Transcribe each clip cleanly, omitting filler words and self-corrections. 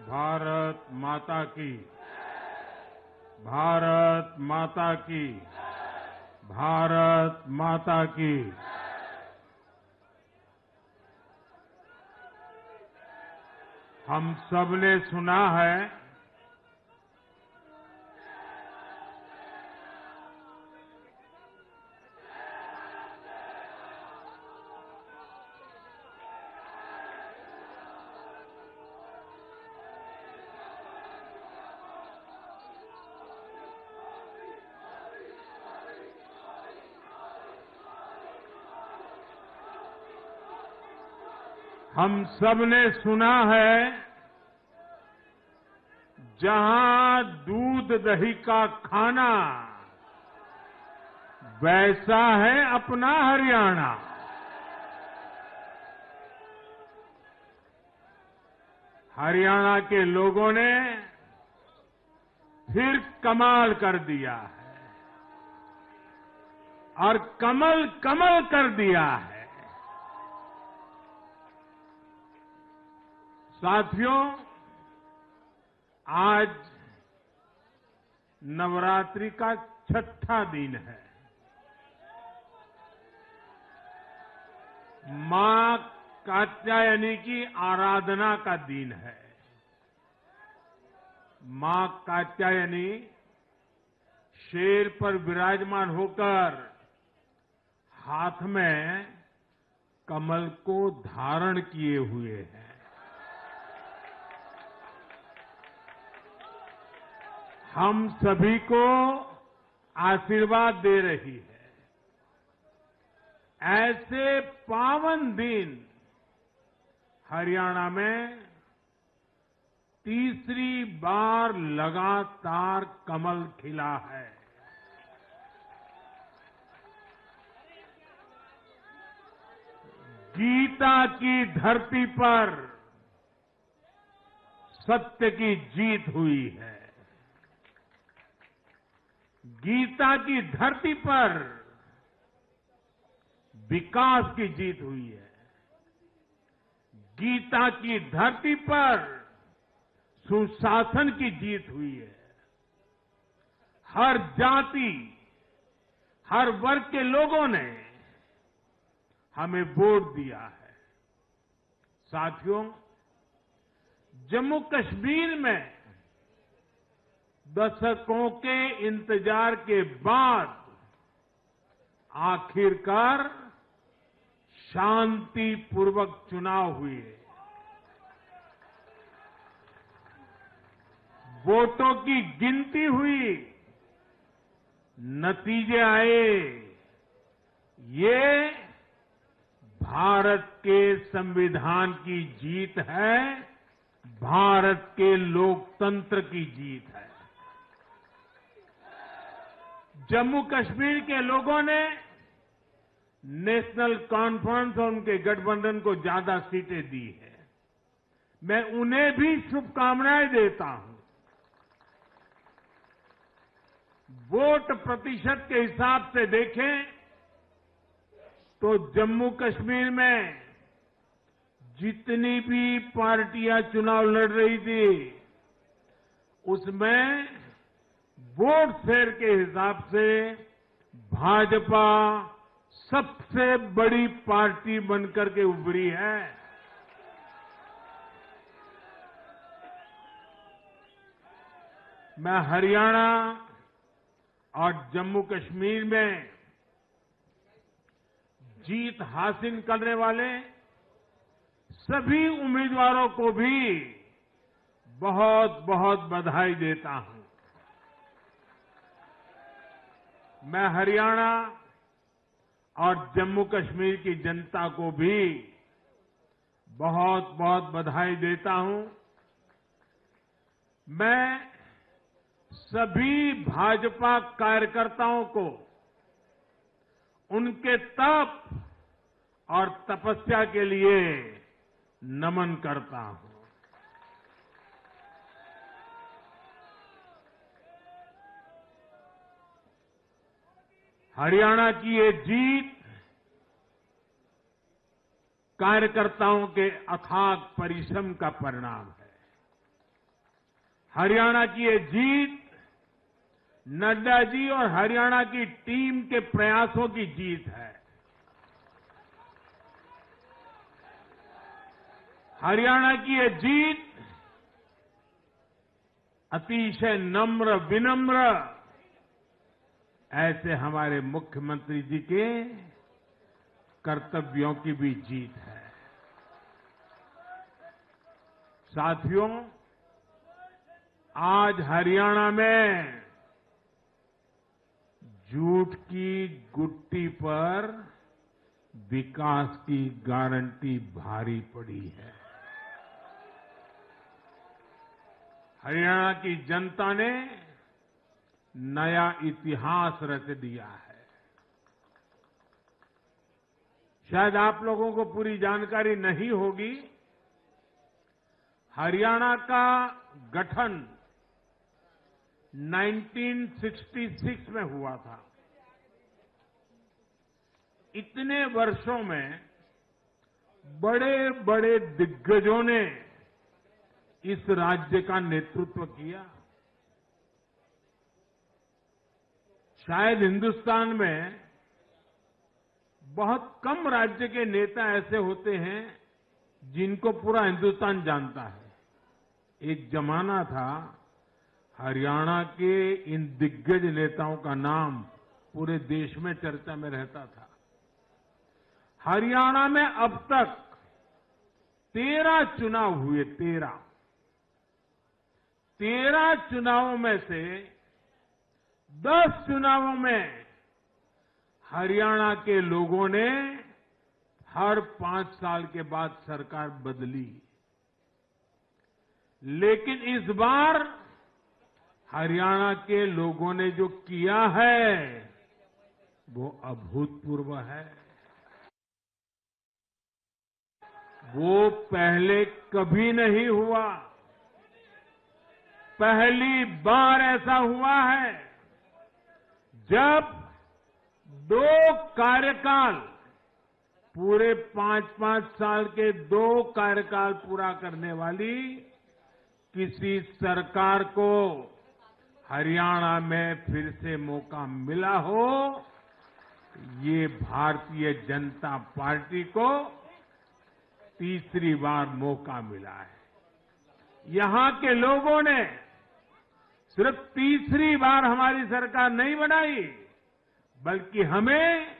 भारत माता की, भारत माता की, भारत माता की। हम सबने सुना है हम सबने सुना है जहां दूध दही का खाना वैसा है अपना हरियाणा। हरियाणा के लोगों ने फिर कमाल कर दिया है और कमल कमल कर दिया है। साथियों, आज नवरात्रि का छठा दिन है। मां कात्यायनी की आराधना का दिन है। मां कात्यायनी शेर पर विराजमान होकर हाथ में कमल को धारण किए हुए हैं। हम सभी को आशीर्वाद दे रही है। ऐसे पावन दिन हरियाणा में तीसरी बार लगातार कमल खिला है। गीता की धरती पर सत्य की जीत हुई है। गीता की धरती पर विकास की जीत हुई है। गीता की धरती पर सुशासन की जीत हुई है। हर जाति, हर वर्ग के लोगों ने हमें वोट दिया है। साथियों, जम्मू कश्मीर में दशकों के इंतजार के बाद आखिरकार शांतिपूर्वक चुनाव हुए। वोटों की गिनती हुई, नतीजे आए। ये भारत के संविधान की जीत है, भारत के लोकतंत्र की जीत है। जम्मू कश्मीर के लोगों ने नेशनल कॉन्फ्रेंस और उनके गठबंधन को ज्यादा सीटें दी है। मैं उन्हें भी शुभकामनाएं देता हूं। वोट प्रतिशत के हिसाब से देखें तो जम्मू कश्मीर में जितनी भी पार्टियां चुनाव लड़ रही थी, उसमें वोट शेयर के हिसाब से भाजपा सबसे बड़ी पार्टी बनकर के उभरी है। मैं हरियाणा और जम्मू कश्मीर में जीत हासिल करने वाले सभी उम्मीदवारों को भी बहुत बहुत बधाई देता हूं। मैं हरियाणा और जम्मू कश्मीर की जनता को भी बहुत बहुत बधाई देता हूं। मैं सभी भाजपा कार्यकर्ताओं को उनके तप और तपस्या के लिए नमन करता हूं। हरियाणा की ये जीत कार्यकर्ताओं के अथाग परिश्रम का परिणाम है। हरियाणा की ये जीत नड्डा जी और हरियाणा की टीम के प्रयासों की जीत है। हरियाणा की ये जीत अतिशय नम्र विनम्र ऐसे हमारे मुख्यमंत्री जी के कर्तव्यों की भी जीत है। साथियों, आज हरियाणा में झूठ की गुट्टी पर विकास की गारंटी भारी पड़ी है। हरियाणा की जनता ने नया इतिहास रच दिया है। शायद आप लोगों को पूरी जानकारी नहीं होगी, हरियाणा का गठन 1966 में हुआ था। इतने वर्षों में बड़े बड़े दिग्गजों ने इस राज्य का नेतृत्व किया। शायद हिंदुस्तान में बहुत कम राज्य के नेता ऐसे होते हैं जिनको पूरा हिंदुस्तान जानता है। एक जमाना था हरियाणा के इन दिग्गज नेताओं का नाम पूरे देश में चर्चा में रहता था। हरियाणा में अब तक 13 चुनाव हुए। 13 चुनावों में से 10 चुनावों में हरियाणा के लोगों ने हर 5 साल के बाद सरकार बदली, लेकिन इस बार हरियाणा के लोगों ने जो किया है वो अभूतपूर्व है। वो पहले कभी नहीं हुआ। पहली बार ऐसा हुआ है जब 2 कार्यकाल, पूरे 5-5 साल के 2 कार्यकाल पूरा करने वाली किसी सरकार को हरियाणा में फिर से मौका मिला हो। ये भारतीय जनता पार्टी को तीसरी बार मौका मिला है। यहां के लोगों ने सिर्फ तीसरी बार हमारी सरकार नहीं बनाई, बल्कि हमें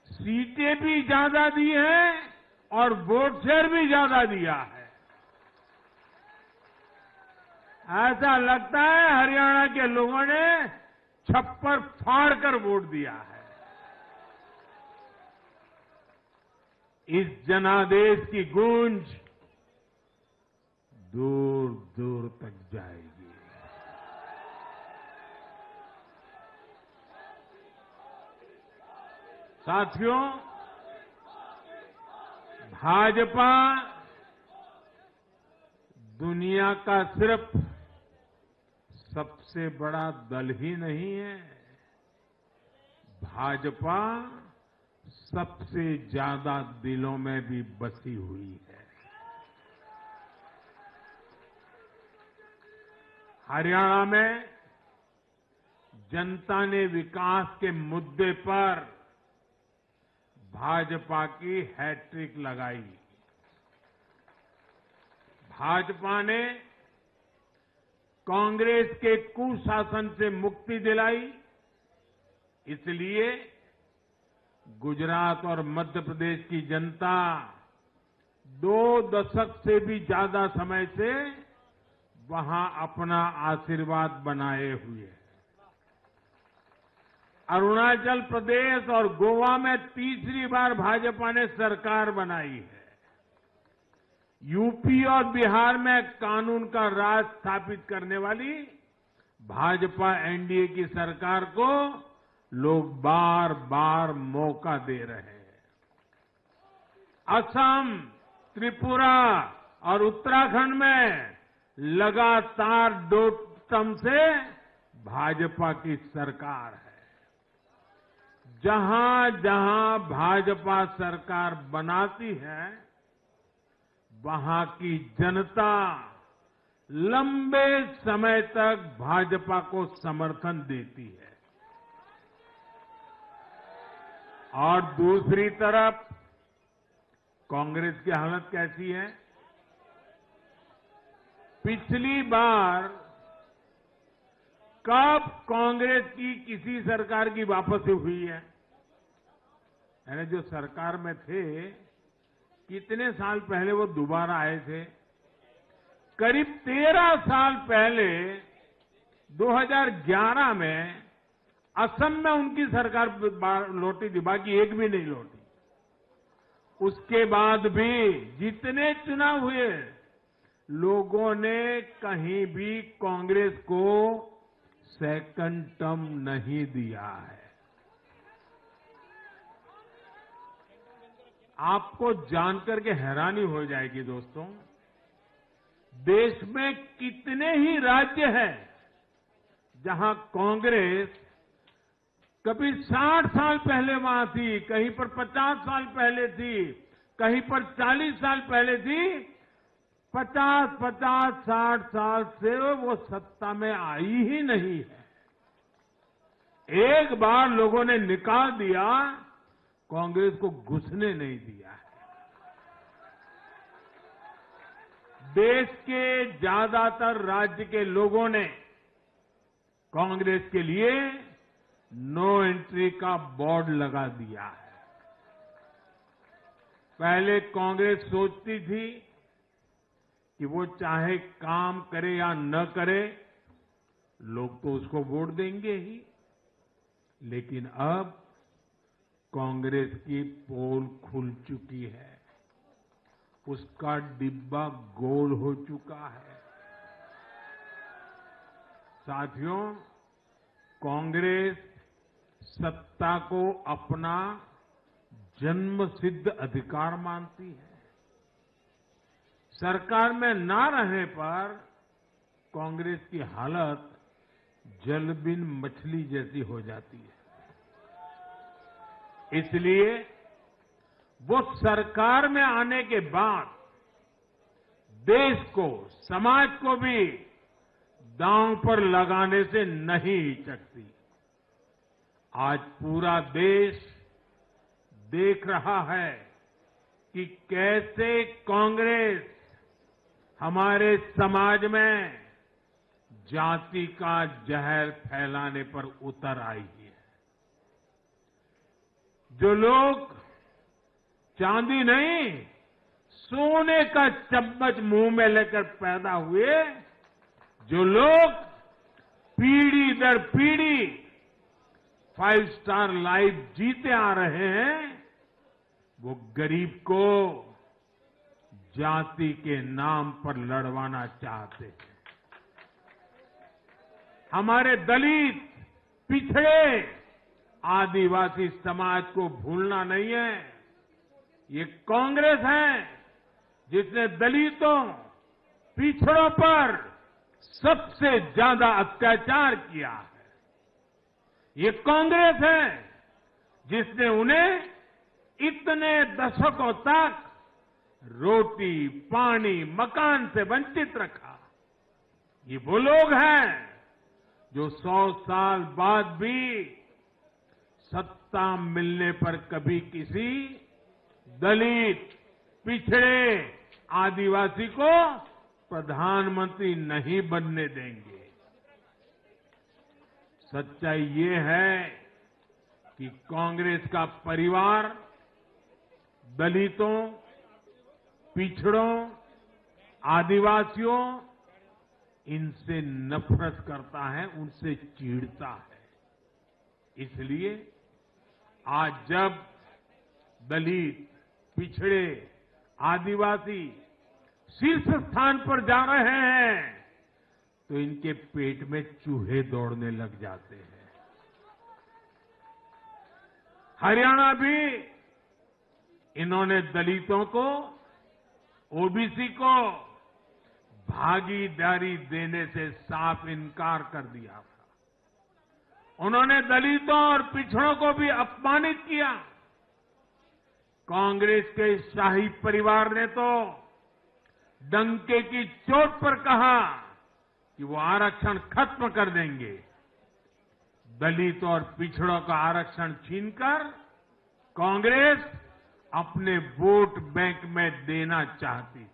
सीटें भी ज्यादा दी हैं और वोट शेयर भी ज्यादा दिया है। ऐसा लगता है हरियाणा के लोगों ने छप्पर फाड़ कर वोट दिया है। इस जनादेश की गूंज दूर दूर तक जाएगी। साथियों, भाजपा दुनिया का सिर्फ सबसे बड़ा दल ही नहीं है, भाजपा सबसे ज्यादा दिलों में भी बसी हुई है। हरियाणा में जनता ने विकास के मुद्दे पर भाजपा की हैट्रिक लगाई। भाजपा ने कांग्रेस के कुशासन से मुक्ति दिलाई। इसलिए गुजरात और मध्य प्रदेश की जनता 2 दशक से भी ज्यादा समय से वहां अपना आशीर्वाद बनाए हुए है। अरुणाचल प्रदेश और गोवा में तीसरी बार भाजपा ने सरकार बनाई है। यूपी और बिहार में कानून का राज स्थापित करने वाली भाजपा एनडीए की सरकार को लोग बार बार मौका दे रहे हैं। असम, त्रिपुरा और उत्तराखंड में लगातार 2 टर्म से भाजपा की सरकार है। जहां जहां भाजपा सरकार बनाती है, वहां की जनता लंबे समय तक भाजपा को समर्थन देती है और दूसरी तरफ कांग्रेस की हालत कैसी है? पिछली बार कब कांग्रेस की किसी सरकार की वापसी हुई है? यानी जो सरकार में थे, कितने साल पहले वो दोबारा आए थे? करीब 13 साल पहले 2011 में असम में उनकी सरकार लौटी थी, बाकी एक भी नहीं लौटी। उसके बाद भी जितने चुनाव हुए, लोगों ने कहीं भी कांग्रेस को सेकंड टर्म नहीं दिया है। आपको जानकर के हैरानी हो जाएगी दोस्तों, देश में कितने ही राज्य हैं जहां कांग्रेस कभी 60 साल पहले वहां थी, कहीं पर 50 साल पहले थी, कहीं पर 40 साल पहले थी। 50-60 साल से वो सत्ता में आई ही नहीं है। एक बार लोगों ने निकाल दिया, कांग्रेस को घुसने नहीं दिया है। देश के ज्यादातर राज्य के लोगों ने कांग्रेस के लिए नो एंट्री का बोर्ड लगा दिया है। पहले कांग्रेस सोचती थी कि वो चाहे काम करे या न करे, लोग तो उसको वोट देंगे ही। लेकिन अब कांग्रेस की पोल खुल चुकी है, उसका डिब्बा गोल हो चुका है। साथियों, कांग्रेस सत्ता को अपना जन्मसिद्ध अधिकार मानती है। सरकार में ना रहने पर कांग्रेस की हालत जल बिन मछली जैसी हो जाती है। इसलिए वो सरकार में आने के बाद देश को, समाज को भी दांव पर लगाने से नहीं हिचकती। आज पूरा देश देख रहा है कि कैसे कांग्रेस हमारे समाज में जाति का जहर फैलाने पर उतर आई है। जो लोग चांदी नहीं, सोने का चम्मच मुंह में लेकर पैदा हुए, जो लोग पीढ़ी दर पीढ़ी 5 स्टार लाइफ जीते आ रहे हैं, वो गरीब को जाति के नाम पर लड़वाना चाहते हैं। हमारे दलित, पिछड़े, आदिवासी समाज को भूलना नहीं है। ये कांग्रेस है जिसने दलितों, पिछड़ों पर सबसे ज्यादा अत्याचार किया है। ये कांग्रेस है जिसने उन्हें इतने दशकों तक रोटी, पानी, मकान से वंचित रखा। ये वो लोग हैं जो 100 साल बाद भी सत्ता मिलने पर कभी किसी दलित, पिछड़े, आदिवासी को प्रधानमंत्री नहीं बनने देंगे। सच्चाई ये है कि कांग्रेस का परिवार दलितों, पिछड़ों, आदिवासियों, इनसे नफरत करता है, उनसे चिढ़ता है। इसलिए आज जब दलित, पिछड़े, आदिवासी शीर्ष स्थान पर जा रहे हैं, तो इनके पेट में चूहे दौड़ने लग जाते हैं। हरियाणा भी इन्होंने दलितों को, ओबीसी को भागीदारी देने से साफ इनकार कर दिया था। उन्होंने दलितों और पिछड़ों को भी अपमानित किया। कांग्रेस के शाही परिवार ने तो डंके की चोट पर कहा कि वो आरक्षण खत्म कर देंगे। दलित और पिछड़ों का आरक्षण छीनकर कांग्रेस अपने वोट बैंक में देना चाहती थी।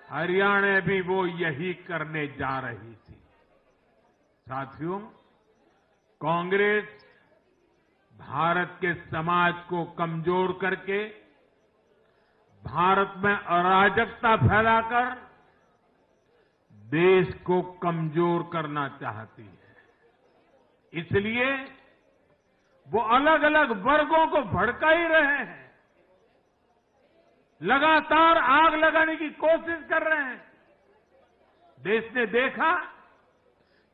हरियाणा भी वो यही करने जा रही थी। साथियों, कांग्रेस भारत के समाज को कमजोर करके, भारत में अराजकता फैलाकर देश को कमजोर करना चाहती है। इसलिए वो अलग अलग वर्गों को भड़का ही रहे हैं, लगातार आग लगाने की कोशिश कर रहे हैं। देश ने देखा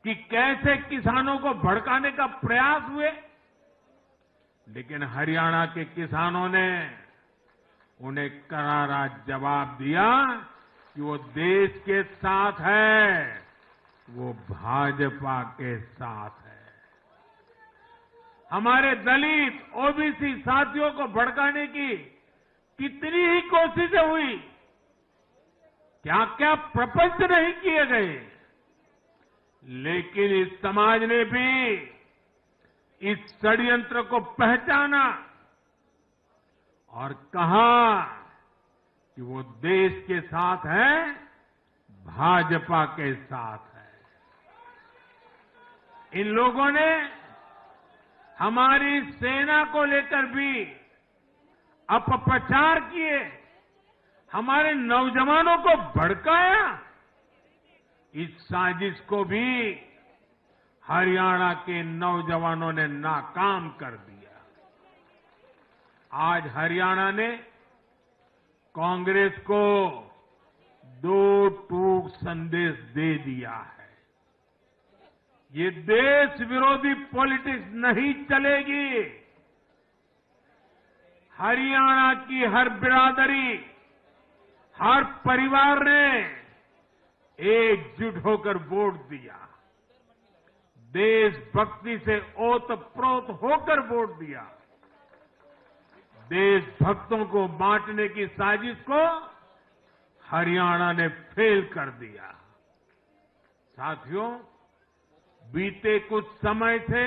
कि कैसे किसानों को भड़काने का प्रयास हुए, लेकिन हरियाणा के किसानों ने उन्हें करारा जवाब दिया कि वो देश के साथ है, वो भाजपा के साथ है। हमारे दलित ओबीसी साथियों को भड़काने की कितनी ही कोशिशें हुई, क्या क्या प्रपंच नहीं किए गए, लेकिन इस समाज ने भी इस षड्यंत्र को पहचाना और कहा कि वो देश के साथ है, भाजपा के साथ है। इन लोगों ने हमारी सेना को लेकर भी अपप्रचार किए, हमारे नौजवानों को भड़काया। इस साजिश को भी हरियाणा के नौजवानों ने नाकाम कर दिया। आज हरियाणा ने कांग्रेस को दो टूक संदेश दे दिया है। ये देश विरोधी पॉलिटिक्स नहीं चलेगी। हरियाणा की हर बिरादरी, हर परिवार ने एकजुट होकर वोट दिया, देशभक्ति से ओतप्रोत होकर वोट दिया। देशभक्तों को बांटने की साजिश को हरियाणा ने फेल कर दिया। साथियों, बीते कुछ समय से